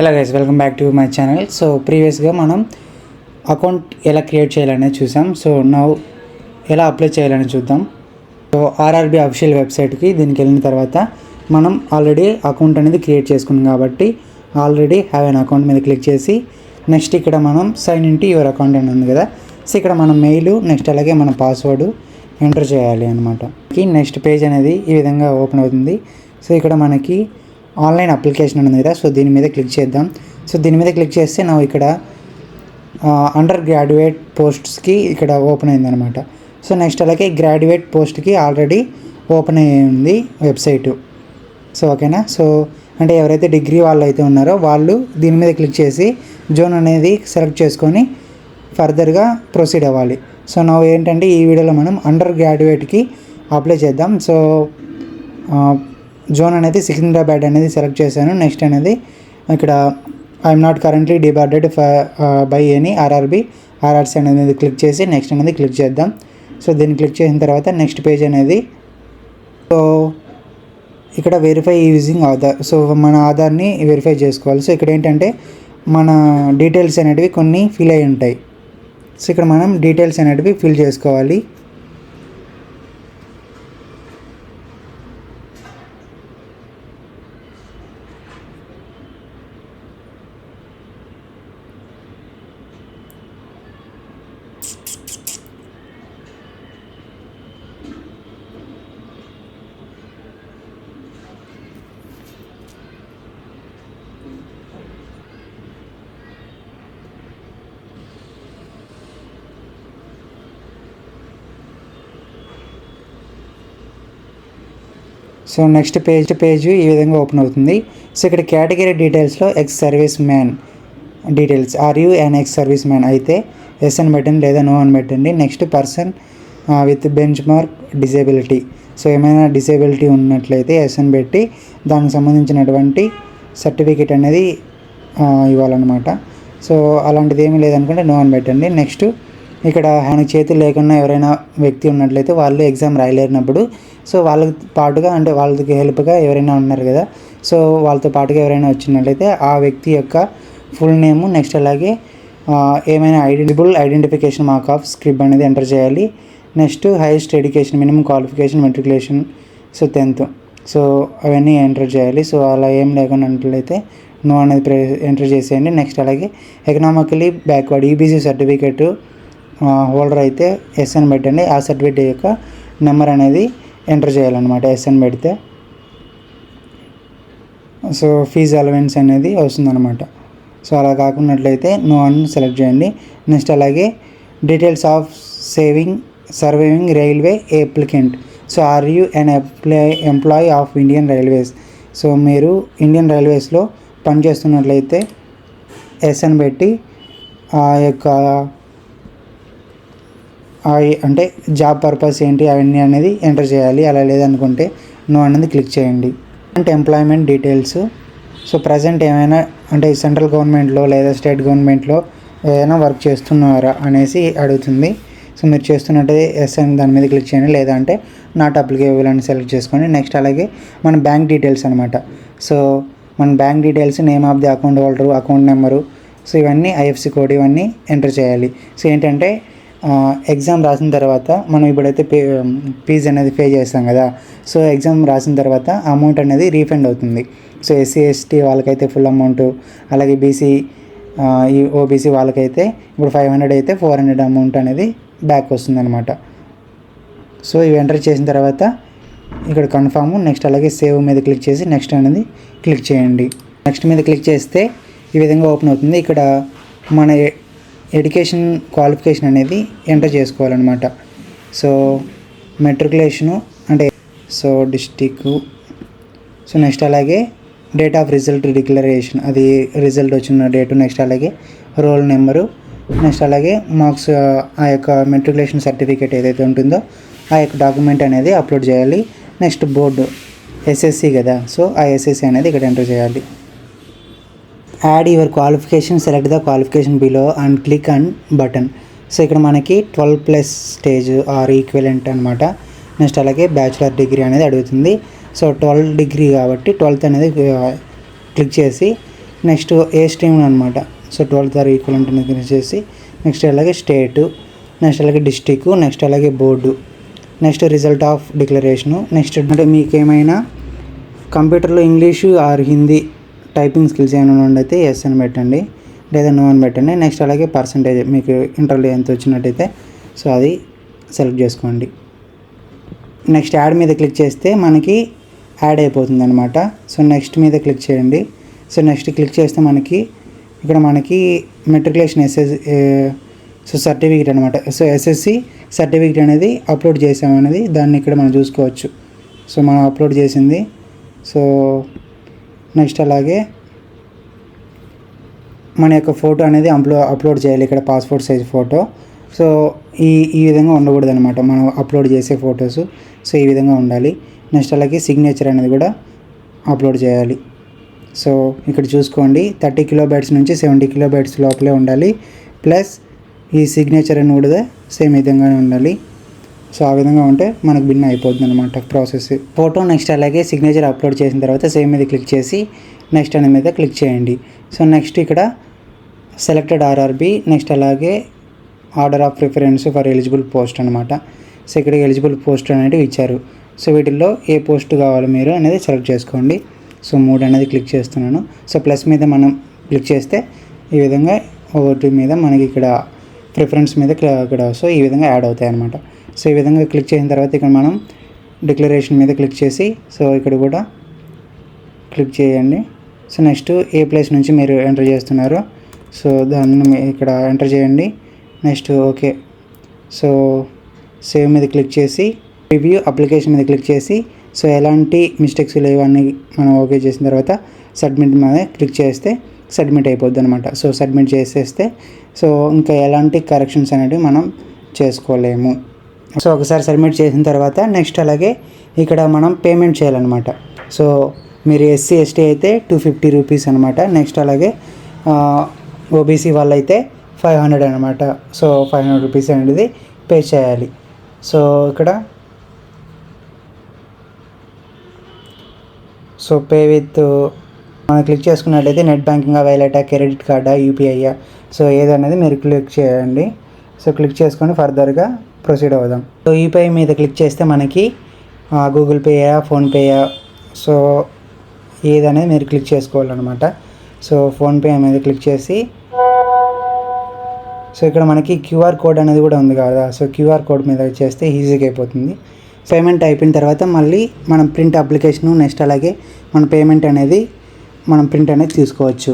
Hello guys, welcome back to my channel. So ప్రీవియస్గా మనం account ఎలా క్రియేట్ చేయాలనేది చూసాం. సో నౌ ఎలా అప్లై చేయాలని చూద్దాం. సో ఆర్ఆర్బీ అఫీషియల్ వెబ్సైట్కి దీనికి వెళ్ళిన తర్వాత మనం ఆల్రెడీ అకౌంట్ అనేది క్రియేట్ చేసుకున్నాం కాబట్టి ఆల్రెడీ హ్యావ్ అన్ అకౌంట్ మీద క్లిక్ చేసి నెక్స్ట్ ఇక్కడ మనం sign in to your account అని ఉంది కదా. సో ఇక్కడ మన మెయిల్ నెక్స్ట్ అలాగే మన పాస్వర్డ్ ఎంటర్ చేయాలి అనమాట. నెక్స్ట్ పేజ్ అనేది ఈ విధంగా ఓపెన్ అవుతుంది. సో ఇక్కడ మనకి ఆన్లైన్ అప్లికేషన్ ఉంది కదా. సో దీని మీద క్లిక్ చేద్దాం. సో దీని మీద క్లిక్ చేస్తే నా ఇక్కడ అండర్ గ్రాడ్యుయేట్ పోస్ట్స్కి ఇక్కడ ఓపెన్ అయిందనమాట. సో నెక్స్ట్ అలాగే గ్రాడ్యుయేట్ పోస్ట్కి ఆల్రెడీ ఓపెన్ అయ్యింది వెబ్సైటు. సో ఓకేనా. సో అంటే ఎవరైతే డిగ్రీ వాళ్ళు అయితే ఉన్నారో వాళ్ళు దీని మీద క్లిక్ చేసి జోన్ అనేది సెలెక్ట్ చేసుకొని ఫర్దర్గా ప్రొసీడ్ అవ్వాలి. సో నా ఏంటంటే ఈ వీడియోలో మనం అండర్ గ్రాడ్యుయేట్కి అప్లై చేద్దాం. సో జోన్ అనేది సికింద్రాబాద్ అనేది సెలెక్ట్ చేశాను. నెక్స్ట్ అనేది ఇక్కడ I'm not currently debarred by any RRC అనేది క్లిక్ చేసి నెక్స్ట్ అనేది క్లిక్ చేద్దాం. సో దీన్ని క్లిక్ చేసిన తర్వాత నెక్స్ట్ పేజ్ అనేది సో ఇక్కడ వెరిఫై యూజింగ్ ఆధార్. సో మన ఆధార్ని వెరిఫై చేసుకోవాలి. సో ఇక్కడ ఏంటంటే మన డీటెయిల్స్ అనేటివి కొన్ని ఫిల్ అయి ఉంటాయి. సో ఇక్కడ మనం డీటెయిల్స్ అనేటివి ఫిల్ చేసుకోవాలి. సో నెక్స్ట్ పేజ్ ఈ విధంగా ఓపెన్ అవుతుంది. సో ఇక్కడ కేటగిరీ డీటెయిల్స్లో ex service man details are you and ex service man అయితే ఎస్ అని పెట్టండి లేదా నో అని పెట్టండి. Next person with benchmark disability. So ఏమైనా డిజేబిలిటీ ఉన్నట్లయితే ఎస్ అని పెట్టి దానికి సంబంధించినటువంటి సర్టిఫికేట్ అనేది ఇవ్వాలన్నమాట. సో అలాంటిది ఏమీ లేదనుకుంటే నో అని పెట్టండి. నెక్స్ట్ ఇక్కడ ఆయన చేతులు లేకుండా ఎవరైనా వ్యక్తి ఉన్నట్లయితే వాళ్ళు ఎగ్జామ్ రాయలేనప్పుడు సో వాళ్ళకి పాటుగా అంటే వాళ్ళకి హెల్ప్గా ఎవరైనా ఉన్నారు కదా. సో వాళ్ళతో పాటుగా ఎవరైనా వచ్చినట్లయితే ఆ వ్యక్తి యొక్క ఫుల్ నేము నెక్స్ట్ అలాగే ఏమైనా ఐడెంటిఫికేషన్ మార్క్ ఆఫ్ స్క్రిప్ అనేది ఎంటర్ చేయాలి. Next highest education minimum qualification matriculation so 10th. So అవన్నీ ఎంటర్ చేయాలి. సో అలా ఏం లేకుండా ఉన్నట్లయితే నో అనేది ఎంటర్ చేసేయండి. నెక్స్ట్ అలాగే economically backward EBC certificate holder అయితే ఎస్ అని పెట్టండి. ఆ సర్టిఫికేట్ యొక్క నెంబర్ అనేది ఎంటర్ చేయాలన్నమాట ఎస్ అని పెడితే. సో ఫీజు అలవెన్స్ అనేది వస్తుందన్నమాట. సో అలా కాకున్నట్లయితే నో అని సెలెక్ట్ చేయండి. నెక్స్ట్ అలాగే details of surviving railway applicant. So are you an employee of Indian railways. So మీరు ఇండియన్ రైల్వేస్లో పనిచేస్తున్నట్లయితే ఎస్ అని పెట్టి ఆ యొక్క అంటే జాబ్ పర్పస్ ఏంటి అవన్నీ అనేది ఎంటర్ చేయాలి. అలా లేదనుకుంటే నో అనేది క్లిక్ చేయండి. అంటే ఎంప్లాయ్మెంట్ డీటెయిల్స్. సో ప్రజెంట్ ఏమైనా అంటే సెంట్రల్ గవర్నమెంట్లో లేదా స్టేట్ గవర్నమెంట్లో ఏదైనా వర్క్ చేస్తున్నారా అనేసి అడుగుతుంది. సో మీరు చేస్తున్నట్టే ఎస్ అని దాని మీద క్లిక్ చేయండి. లేదా అంటే నాట్ అప్లికేబుల్ అని సెలెక్ట్ చేసుకోండి. నెక్స్ట్ అలాగే మన బ్యాంక్ డీటెయిల్స్ అనమాట. సో మన bank details name of the account holder account number so ఇవన్నీ ఐఎఫ్సి కోడ్ ఇవన్నీ ఎంటర్ చేయాలి. సో ఏంటంటే ఎగ్జామ్ రాసిన తర్వాత మనం ఇప్పుడైతే ఫీజు అనేది పే చేస్తాం కదా. సో ఎగ్జామ్ రాసిన తర్వాత అమౌంట్ అనేది రీఫండ్ అవుతుంది. సో ఎస్సీ ఎస్టీ వాళ్ళకైతే ఫుల్ అమౌంట్, అలాగే బీసీ ఓబీసీ వాళ్ళకైతే ఇప్పుడు 500 అయితే 400 అమౌంట్ అనేది బ్యాక్ వస్తుందన్నమాట. సో ఇవి ఎంటర్ చేసిన తర్వాత ఇక్కడ కన్ఫర్మ్ నెక్స్ట్ అలాగే సేవ్ మీద క్లిక్ చేసి నెక్స్ట్ అనేది క్లిక్ చేయండి. నెక్స్ట్ మీద క్లిక్ చేస్తే ఈ విధంగా ఓపెన్ అవుతుంది. ఇక్కడ మన ఎడ్యుకేషన్ క్వాలిఫికేషన్ అనేది ఎంటర్ చేసుకోవాలన్నమాట. సో మెట్రికులేషను అంటే సో డిస్టిక్. సో నెక్స్ట్ అలాగే డేట్ ఆఫ్ రిజల్ట్ డిక్లరేషన్ అది రిజల్ట్ వచ్చిన డేటు నెక్స్ట్ అలాగే రోల్ నెంబరు నెక్స్ట్ అలాగే మార్క్స్ ఆ యొక్క మెట్రికులేషన్ సర్టిఫికేట్ ఏదైతే ఉంటుందో ఆ యొక్క డాక్యుమెంట్ అనేది అప్లోడ్ చేయాలి. నెక్స్ట్ బోర్డు ఎస్ఎస్సి కదా. సో ఆ ఎస్ఎస్సి అనేది ఇక్కడ ఎంటర్ చేయాలి. Add your qualification select the qualification below and click and button. So ఇక్కడ మనకి 12+ స్టేజ్ ఆర్ ఈక్వలెంట్ అనమాట. నెక్స్ట్ అలాగే బ్యాచిలర్ డిగ్రీ అనేది అడుగుతుంది. సో 12 డిగ్రీ కాబట్టి 12th అనేది క్లిక్ చేసి నెక్స్ట్ ఏ స్ట్రీమ్ అనమాట. సో 12th ఆర్ ఈక్వలెంట్ అనేది చేసి నెక్స్ట్ అలాగే స్టేటు, నెక్స్ట్ అలాగే డిస్టిక్, నెక్స్ట్ అలాగే board, next result of declaration. Next అంటే మీకు ఏమైనా కంప్యూటర్లో English or Hindi typing skills ఏమైనా ఉండైతే ఎస్ అని పెట్టండి, లేదా నో అని పెట్టండి. నెక్స్ట్ అలాగే పర్సంటేజ్ మీకు ఇంటర్వ్యూలో ఎంత వచ్చినట్టయితే సో అది సెలెక్ట్ చేసుకోండి. నెక్స్ట్ యాడ్ మీద క్లిక్ చేస్తే మనకి యాడ్ అయిపోతుంది అనమాట. సో నెక్స్ట్ మీద క్లిక్ చేయండి. సో నెక్స్ట్ క్లిక్ చేస్తే మనకి ఇక్కడ మనకి మెట్రికులేషన్ సో సర్టిఫికేట్ అనమాట. సో ఎస్ఎస్సి సర్టిఫికేట్ అనేది అప్లోడ్ చేసామనేది దాన్ని ఇక్కడ మనం చూసుకోవచ్చు. సో మనం అప్లోడ్ చేసింది. సో నెక్స్ట్ అలాగే మన యొక్క ఫోటో అనేది అప్లోడ్ చేయాలి ఇక్కడ, పాస్పోర్ట్ సైజ్ ఫోటో. సో ఈ విధంగా ఉండకూడదు అనమాట మనం అప్లోడ్ చేసే ఫొటోస్. సో ఈ విధంగా ఉండాలి. నెక్స్ట్ అలాగే సిగ్నేచర్ అనేది కూడా అప్లోడ్ చేయాలి. సో ఇక్కడ చూసుకోండి 30 KB నుంచి 70 KB లోపలే ఉండాలి. ప్లస్ ఈ సిగ్నేచర్ అని కూడా సేమ్ విధంగానే ఉండాలి. సో ఆ విధంగా ఉంటే మనకు భిన్న అయిపోతుంది అనమాట ప్రాసెస్. ఫోటో నెక్స్ట్ అలాగే సిగ్నేచర్ అప్లోడ్ చేసిన తర్వాత సేమ్ మీద క్లిక్ చేసి నెక్స్ట్ అనే మీద క్లిక్ చేయండి. సో నెక్స్ట్ ఇక్కడ సెలెక్టెడ్ ఆర్ఆర్బి, నెక్స్ట్ అలాగే order of preference for eligible post అనమాట. సో ఇక్కడ ఎలిజిబుల్ పోస్ట్ అనేవి ఇచ్చారు. సో వీటిల్లో ఏ పోస్ట్ కావాలో మీరు అనేది సెలెక్ట్ చేసుకోండి. సో 3 అనేది క్లిక్ చేస్తున్నాను. సో ప్లస్ మీద మనం క్లిక్ చేస్తే ఈ విధంగా ఒకటి మీద మనకి ఇక్కడ ప్రిఫరెన్స్ మీద ఇక్కడ సో ఈ విధంగా యాడ్ అవుతాయి అనమాట. సో ఈ విధంగా క్లిక్ చేసిన తర్వాత ఇక్కడ మనం డిక్లరేషన్ మీద క్లిక్ చేసి సో ఇక్కడ కూడా క్లిక్ చేయండి. సో నెక్స్ట్ ఏ ప్లేస్ నుంచి మీరు ఎంటర్ చేస్తున్నారో సో దాన్ని ఇక్కడ ఎంటర్ చేయండి. Next okay. సో సేవ్ మీద క్లిక్ చేసి రివ్యూ అప్లికేషన్ మీద క్లిక్ చేసి సో ఎలాంటి మిస్టేక్స్ లేవన్నీ మనం ఓకే చేసిన తర్వాత సబ్మిట్ మీద క్లిక్ చేస్తే సబ్మిట్ అయిపోద్ది అనమాట. సో సబ్మిట్ చేసేస్తే సో ఇంకా ఎలాంటి కరెక్షన్స్ అనేవి మనం చేసుకోలేము. సో ఒకసారి సబ్మిట్ చేసిన తర్వాత నెక్స్ట్ అలాగే ఇక్కడ మనం పేమెంట్ చేయాలన్నమాట. సో మీరు ఎస్సీ ఎస్టీ అయితే 250 రూపీస్ అనమాట. నెక్స్ట్ అలాగే ఓబీసీ వాళ్ళైతే 500 అనమాట. సో 500 రూపీస్ అనేది పే చేయాలి. సో ఇక్కడ సో పే విత్ మనం క్లిక్ చేసుకున్నట్లయితే నెట్ బ్యాంకింగ్, వైలెటా, క్రెడిట్ కార్డా, యూపీఐయా సో ఏదనేది మీరు క్లిక్ చేయండి. సో క్లిక్ చేసుకొని ఫర్దర్గా ప్రొసీడ్ అవుదాం. సో యూపీఐ మీద క్లిక్ చేస్తే మనకి గూగుల్ పేయా, ఫోన్పేయా సో ఏదనేది మీరు క్లిక్ చేసుకోవాలన్నమాట. సో ఫోన్పే మీద క్లిక్ చేసి సో ఇక్కడ మనకి క్యూఆర్ కోడ్ అనేది కూడా ఉంది కదా. సో క్యూఆర్ కోడ్ మీద చేస్తే ఈజీగా అయిపోతుంది. పేమెంట్ అయిపోయిన తర్వాత మళ్ళీ మనం ప్రింట్ అప్లికేషను నెక్స్ట్ అలాగే మన పేమెంట్ అనేది మనం ప్రింట్ అనేది తీసుకోవచ్చు.